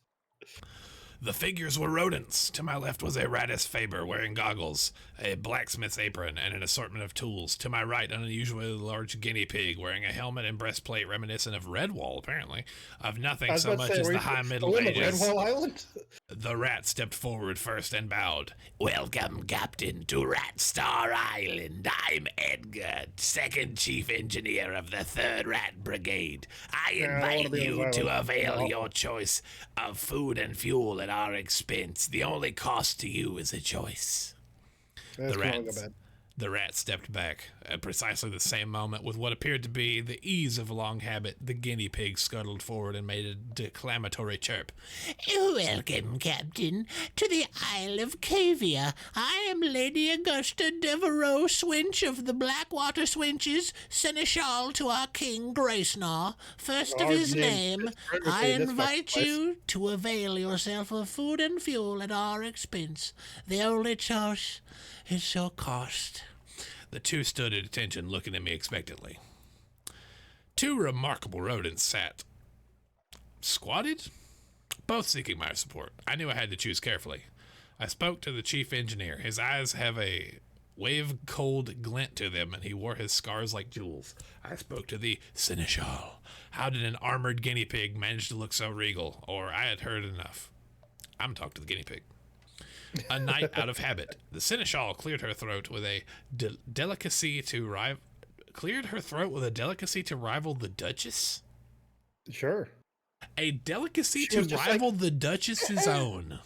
The figures were rodents. To my left was a Rattus Faber wearing goggles, a blacksmith's apron, and an assortment of tools. To my right, an unusually large guinea pig wearing a helmet and breastplate reminiscent of Redwall, apparently, of nothing so much as the high Middle Ages. Redwall Island? The rat stepped forward first and bowed. Welcome, Captain, to Rat Star Island. I'm Edgar, second chief engineer of the 3rd Rat Brigade. I invite you to avail your choice of food and fuel at our expense. The only cost to you is a choice. The rat stepped back. At precisely the same moment, with what appeared to be the ease of long habit, the guinea pig scuttled forward and made a declamatory chirp. Welcome, Captain, to the Isle of Cavia. I am Lady Augusta Devereaux Swinch of the Blackwater Swinches, Seneschal to our King Gracenaw. First of his name, I invite you to avail yourself of food and fuel at our expense. The only choice is your cost. The two stood at attention, looking at me expectantly. 2 remarkable rodents sat squatted, both seeking my support. I knew I had to choose carefully. I spoke to the chief engineer. His eyes have a wave-cold glint to them, and he wore his scars like jewels. I spoke to the seneschal. How did an armored guinea pig manage to look so regal? Or I had heard enough. I'm talking to the guinea pig. A knight out of habit. The seneschal cleared her throat with a delicacy to rival. Cleared her throat with a delicacy to rival the Duchess. Sure. A delicacy to rival the Duchess's own.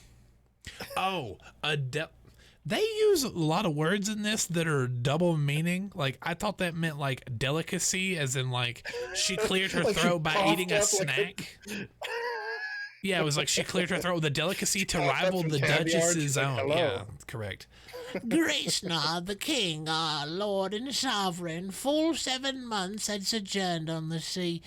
Oh, they use a lot of words in this that are double meaning. Like, I thought that meant like delicacy, as in like she cleared her throat by eating a snack. Yeah, it was like she cleared her throat with a delicacy to rival the Duchess's own. Yeah, correct. Gracenaw, the king, our lord and sovereign, full 7 months had sojourned on the sea,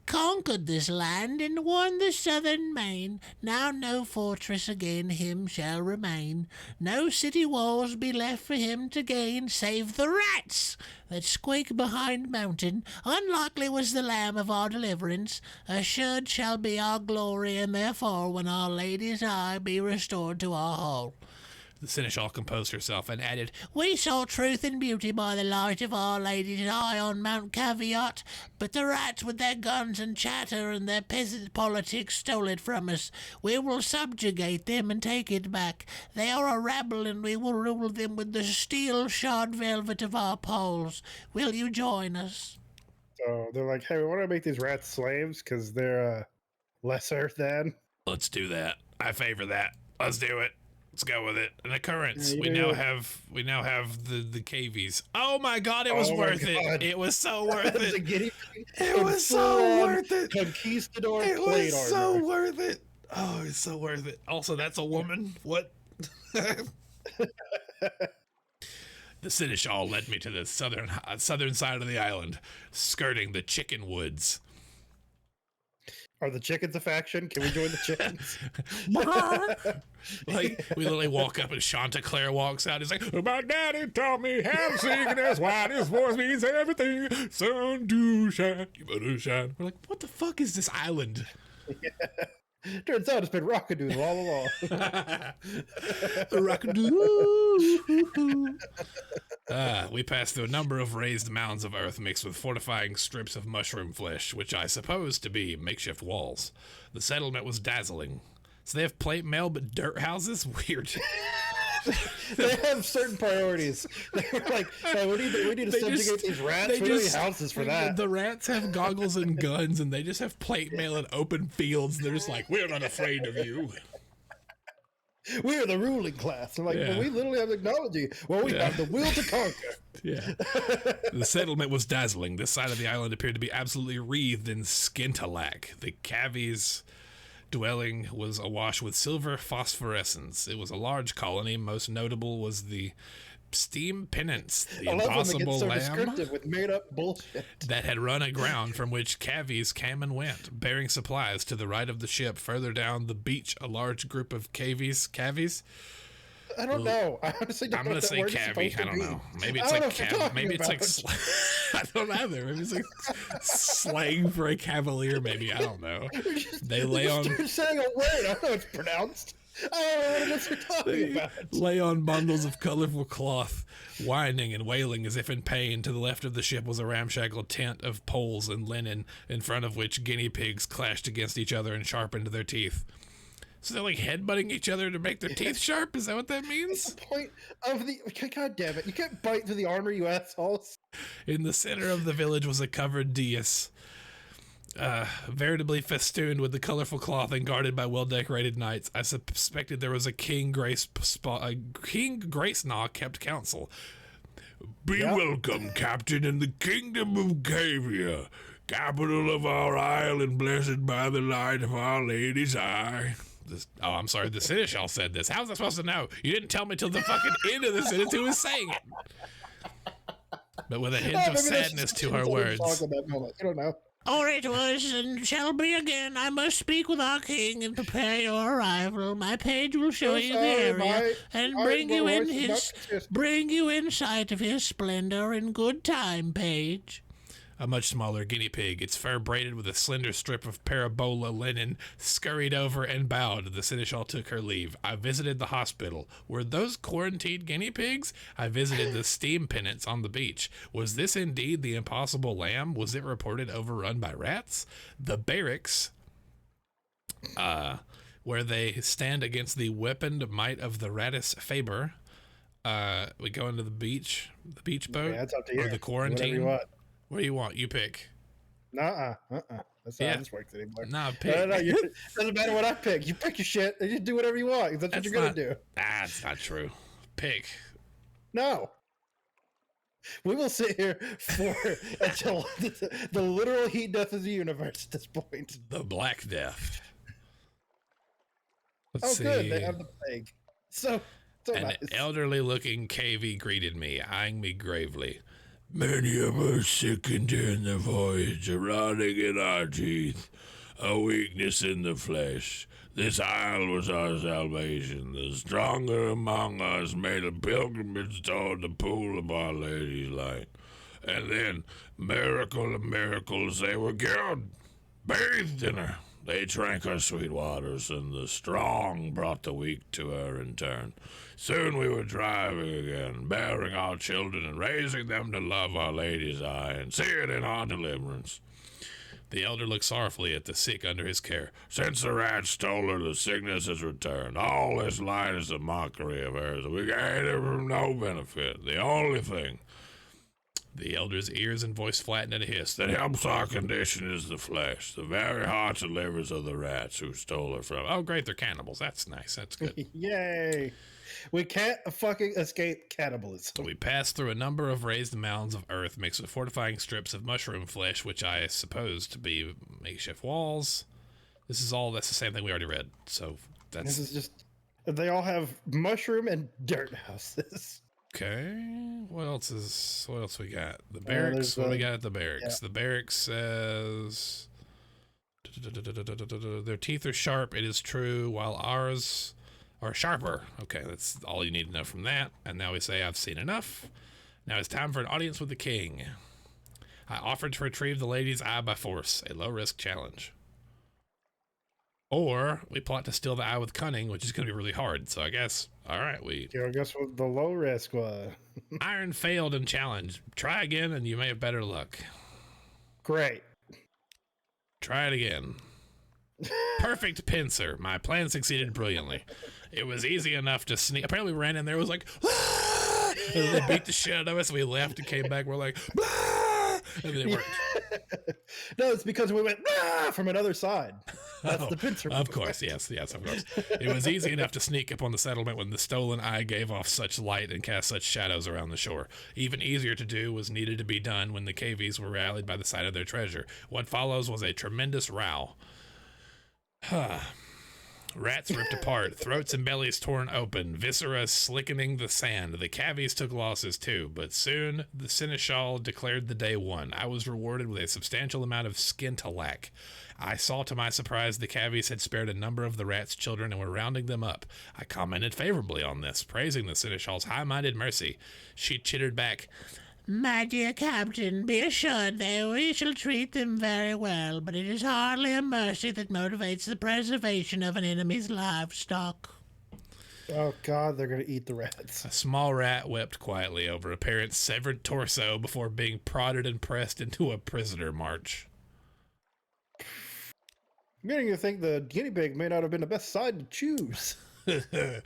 conquered this land and won the southern main. Now no fortress again him shall remain, no city walls be left for him to gain, save the rats that squeak behind mountain. Unlikely was the lamb of our deliverance, assured shall be our glory, and therefore when our lady's eye be restored to our hall. The seneschal composed herself and added, We saw truth and beauty by the light of Our Lady's eye on Mount Caveat, but the rats with their guns and chatter and their peasant politics stole it from us. We will subjugate them and take it back. They are a rabble, and we will rule them with the steel-shod velvet of our poles. Will you join us? So they're like, hey, we want to make these rats slaves because they're lesser than. Let's do that. I favor that. Let's do it. Let's go with it. An occurrence. We now have the cavies. Oh my God! It was worth it. It was so worth it. It was so worth it. Conquistador. It was so worth it. Oh, it's so worth it. Also, that's a woman. What? The seneschal led me to the southern side of the island, skirting the chicken woods. Are the chickens a faction? Can we join the chickens? Like, we literally walk up and Chanticleer walks out. He's like, my daddy taught me how to sing, and that's why this voice means everything. Sun do shine, you better shine. We're like, what the fuck is this island? Yeah. Turns out it's been Rockadoodle all along. Rockadoodle. We passed through a number of raised mounds of earth mixed with fortifying strips of mushroom flesh, which I suppose to be makeshift walls. The settlement was dazzling. So they have plate mail but dirt houses? Weird. They have certain priorities. They're like, hey, we need to subjugate these rats. We need houses for that. The rats have goggles and guns, and they just have plate mail and open fields. They're just like, we're not afraid of you. We are the ruling class. They're like, well, we literally have technology. Well, we have the will to conquer. Yeah. The settlement was dazzling. This side of the island appeared to be absolutely wreathed in skintalac. The cavies dwelling was awash with silver phosphorescence. It was a large colony. Most notable was the steam penance, the impossible lamb with made-up bullshit that had run aground, from which cavies came and went, bearing supplies to the right of the ship. Further down the beach, a large group of cavies. I don't know. I honestly don't know. I'm gonna say cavy. I don't know. Maybe it's like cav. Maybe it's like I don't either. Maybe it's like slang for a cavalier. Maybe I don't know. They lay on. You're saying a word. I don't know how it's pronounced. Oh, what are we talking about? Lay on bundles of colorful cloth, whining and wailing as if in pain. To the left of the ship was a ramshackle tent of poles and linen, in front of which guinea pigs clashed against each other and sharpened their teeth. So they're like headbutting each other to make their teeth sharp? Is that what that means? That's the point of the... God damn it. You can't bite through the armor, you assholes. In the center of the village was a covered dais, veritably festooned with the colorful cloth and guarded by well-decorated knights. I suspected there was a King Grace-Naw kept council. Be welcome, Captain, in the kingdom of Cavia, capital of our isle and blessed by the light of Our Lady's eye. I'm sorry, the Seneschal said this. How was I supposed to know? You didn't tell me till the fucking end of the sentence who was saying it. But with a hint of sadness to her words. You don't know. Or it was and shall be again. I must speak with our king and prepare your arrival. My page will show you the area and bring you in sight of his splendor in good time, page. A much smaller guinea pig, its fur braided with a slender strip of parabola linen, scurried over and bowed. The Seneschal took her leave. I visited the hospital. Were those quarantined guinea pigs? I visited the steam pennants on the beach. Was this indeed the impossible lamb? Was it reported overrun by rats? The barracks, where they stand against the weaponed might of the Rattus Faber. We go into the beach boat, that's up to you. Or the quarantine. What do you want? You pick. That's not how this works anymore. Nah, pick. Doesn't matter what I pick. You pick your shit and you do whatever you want. That's what you're going to do. That's not true. Pick. No. We will sit here until the literal heat death of the universe at this point. The Black Death. Let's see. Good. They have the plague. So An nice. elderly-looking KV greeted me, eyeing me gravely. Many of us sickened in the voyage, a rotting in our teeth, a weakness in the flesh. This isle was our salvation. The stronger among us made a pilgrimage toward the pool of Our Lady's light. And then, miracle of miracles, they were killed, bathed in her. They drank her sweet waters, and the strong brought the weak to her in turn. Soon we were driving again, bearing our children and raising them to love Our Lady's eye and see it in our deliverance. The elder looked sorrowfully at the sick under his care. Since the rat stole her, the sickness has returned. All this light is a mockery of hers. We gain it from no benefit. The only thing, the elder's ears and voice flattened in a hiss, that helps our condition is the flesh, the very hearts and livers of the rats who stole her from. Oh, great, they're cannibals. That's nice. That's good. Yay. We can't fucking escape cannibalism. We passed through a number of raised mounds of earth mixed with fortifying strips of mushroom flesh, which I suppose to be makeshift walls. That's the same thing we already read. So that's... This is just... They all have mushroom and dirt houses. Okay. What else we got? The barracks. What do we got at the barracks? Yeah. The barracks says... Their teeth are sharp, it is true, while ours... are sharper. Okay, that's all you need to know from that. And now we say, I've seen enough. Now it's time for an audience with the king. I offered to retrieve the lady's eye by force, a low-risk challenge. Or we plot to steal the eye with cunning, which is going to be really hard. So I guess, all right, I guess what the low-risk was. Iron failed in challenge. Try again, and you may have better luck. Great. Try it again. Perfect pincer. My plan succeeded brilliantly. It was easy enough to sneak. Apparently we ran in there, it was like, ah! And they beat the shit out of us, and we left and came back, we're like, ah! And then it worked. No, it's because we went, ah! From another side. That's the pincer. Of course, yes, of course. It was easy enough to sneak up on the settlement when the stolen eye gave off such light and cast such shadows around the shore. Even easier to do was needed to be done when the KVs were rallied by the sight of their treasure. What follows was a tremendous row. Rats ripped apart, throats and bellies torn open, viscera slickening the sand. The cavies took losses too, but soon the Seneschal declared the day won. I was rewarded with a substantial amount of skintallack. I saw to my surprise the cavies had spared a number of the rats' children and were rounding them up. I commented favorably on this, praising the Seneschal's high-minded mercy. She chittered back, My dear Captain, be assured that we shall treat them very well, but it is hardly a mercy that motivates the preservation of an enemy's livestock. Oh, God, they're going to eat the rats. A small rat wept quietly over a parent's severed torso before being prodded and pressed into a prisoner march. I'm beginning to think the guinea pig may not have been the best side to choose. We're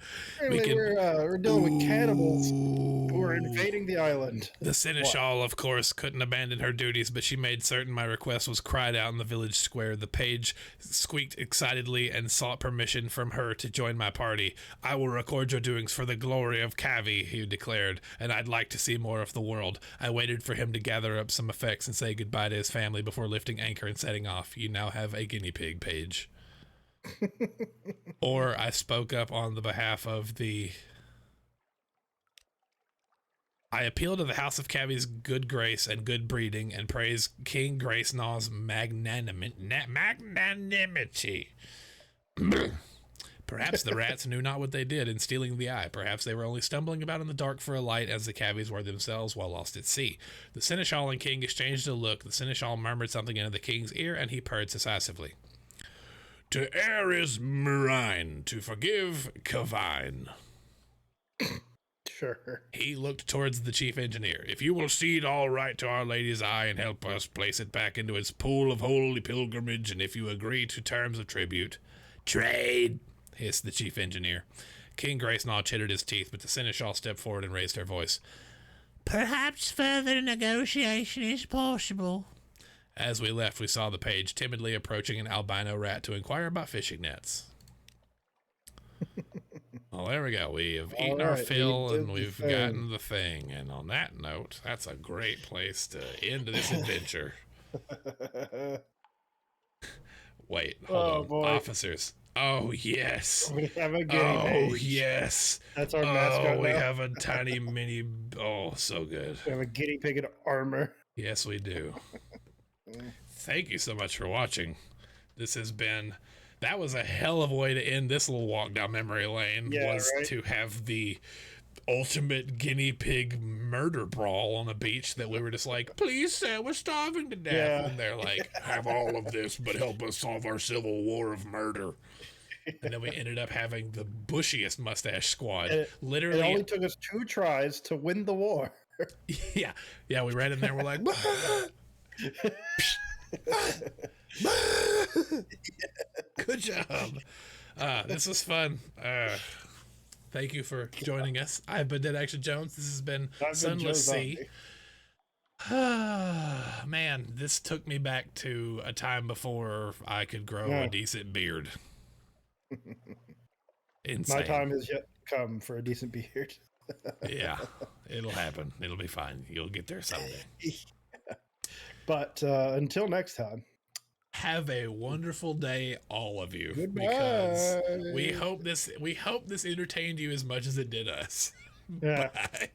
dealing with cannibals who are invading the island. The seneschal, of course, couldn't abandon her duties, but she made certain my request was cried out in the village square. The page squeaked excitedly and sought permission from her to join my party. I will record your doings for the glory of Cavi, he declared, and I'd like to see more of the world. I waited for him to gather up some effects and say goodbye to his family before lifting anchor and setting off. You now have a guinea pig, Page. Or I spoke up on the behalf of I appeal to the House of Cavi's good grace and good breeding and praise King Grace Naw's magnanimity. Perhaps the rats knew not what they did in stealing the eye. Perhaps they were only stumbling about in the dark for a light, as the Cavies were themselves while lost at sea. The seneschal and king exchanged a look. The seneschal murmured something into the king's ear, and he purred decisively. To err is marine, to forgive Cavine. Sure. He looked towards the chief engineer. If you will cede all right to Our Lady's eye and help us place it back into its pool of holy pilgrimage, and if you agree to terms of tribute. Trade, hissed the chief engineer. King Gracenaw chittered his teeth, but the seneschal stepped forward and raised her voice. Perhaps further negotiation is possible. As we left, we saw the page timidly approaching an albino rat to inquire about fishing nets. Well, there we go. We have eaten our fill, and we've gotten the thing. And on that note, that's a great place to end this adventure. Wait, hold on. Boy. Officers. Oh, yes. We have a guinea pig. Yes. That's our mascot we now. have a tiny mini... Oh, so good. We have a guinea pig in armor. Yes, we do. Thank you so much for watching. This has been... That was a hell of a way to end this little walk down memory lane. Yeah, was right? To have the ultimate guinea pig murder brawl on a beach that we were just like, please, sir, we're starving to death. Yeah. And they're like, have all of this, but help us solve our civil war of murder. And then we ended up having the bushiest mustache squad. Literally, it only took us 2 tries to win the war. Yeah, we ran in there. We're like, good job. This was fun. Thank you for joining us. I've been Dead Action Jones. This has been Sunless Sea. Man, this took me back to a time before I could grow a decent beard. Insane. My time has yet to come for a decent beard. Yeah, it'll happen. It'll be fine. You'll get there someday. But until next time, have a wonderful day, all of you. Goodbye. Because we hope this entertained you as much as it did us. Yeah. Bye.